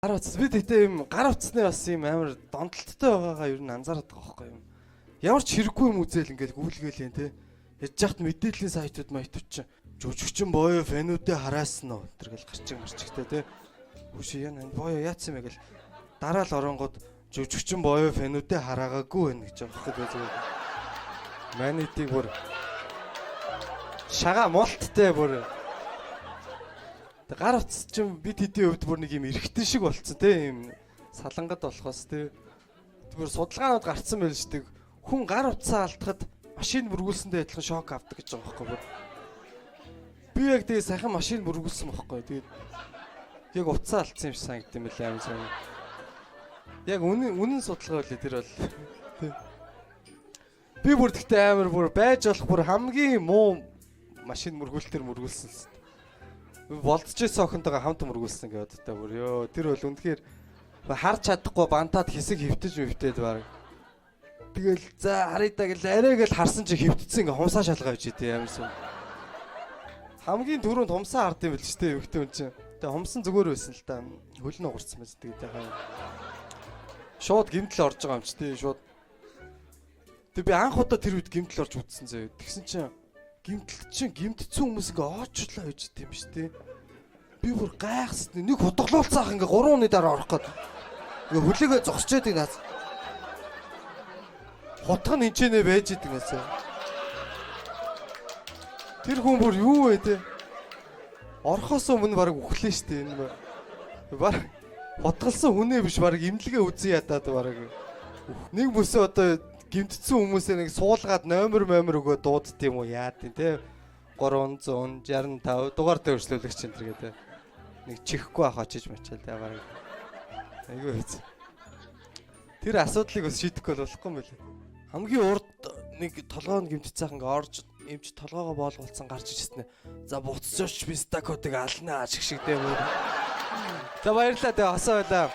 Гар утас бид хэвтээ юм гар утасны бас юм амар донтолттой байгаагаа ер нь анзаараад байгаа байхгүй юм. Ямар ч хэрэггүй юм үзэл ингээл гүйлгээл юм те. Яж яхад мэдээллийн сайтууд маятууд чинь жүжигчин боёо фэнүүдээ хараасан уу энэ гэл гарчиг марчигтэй те. Хүшээ яна энэ боёо яатсан мэ гэл дараа л оронгод жүжигчин боёо фэнүүдээ хараагаагүй байна гэж байгаа байхгүй зүгээр. Манитиг бүр шага мулттай бүр гар утас чинь бид хэдийн хувьд бүр нэг юм эргэтэн шиг болцсон те юм салангад болохоос те зүгээр судалгаанууд гарцсан байл шүү дээ хүн гар утсаа алдахад машин мөргүүлсэндээ адилхан шок авдаг гэж байгаа байхгүй бүр би яг тэгээ сайхан машин мөргүүлсэн байхгүй тэгээд яг утсаа алдсан юм шиг санагдсан юм байна аим сайн яг үнэн судалгаа үлээ тэр бол би бүр тэгтээ амар бүр байж болох бүр хамгийн муу машин мөргүүлтээр мөргүүлсэн болдчихсэн охинтойгоо хамт мөргүүлсэн гэдэг та бүр ёо тэр бол үнэхээр харж чадахгүй бантаад хэсэг хөвтөд баг. Тэгэл за харъя да гэл арай гэл харсан чи хөвтцэн ингээ хумсаа шалгаа гэж дээ ямарсан. Хамгийн түрүүнд хумсаа хард юм бэл ч дээ хөвтөн хүн чинь. Тэгээ хумсан зүгээр байсан л та хөлн уурсан байсан тэгээд яхаа. Шууд гимтэл орж байгаа юм ч дээ шууд. Тэг би анх удаа тэр үед гимтэл орж үзсэн заяа. Тэгсэн чинь гимтцэн хүмүүс ингээ оочлоо гэж дээ юм шүү дээ. Би бүр гайхсна. Нэг хутгалуулцаах ингээ 3 өдрийн дараа орох гээд. Ингээ хүлээгээ зогсчээд ий наас. Хутга нь энчэнэ байж идэг наасаа. Тэр хүн бүр юу вэ те? Орхоос өмнө баг үхлээ шүү дээ энэ. Баг хутгалсан хүнээ биш баг имлэгээ үзэн ядаад баг. Нэг бүсээ одоо гимтцэн хүмүүсээ нэг суулгаад номер өгөө дуудд юм уу яад тийм те 365 дугаар дэвшлүүлэгч энэ төр гэдэг нэг чихгүй ах очиж мачаал те баг айгүй хэц тэр асуудлыг бас шийдэхгүй болохгүй юм билээ хамгийн урд нэг толгойн гимтцээх ингээ орж эмч толгоогоо боолгуулсан гарч ичсэн за буцчихч бистакотыг алнаа ашиг шиг дээ мөр за баярлалаа те хосоо байлаа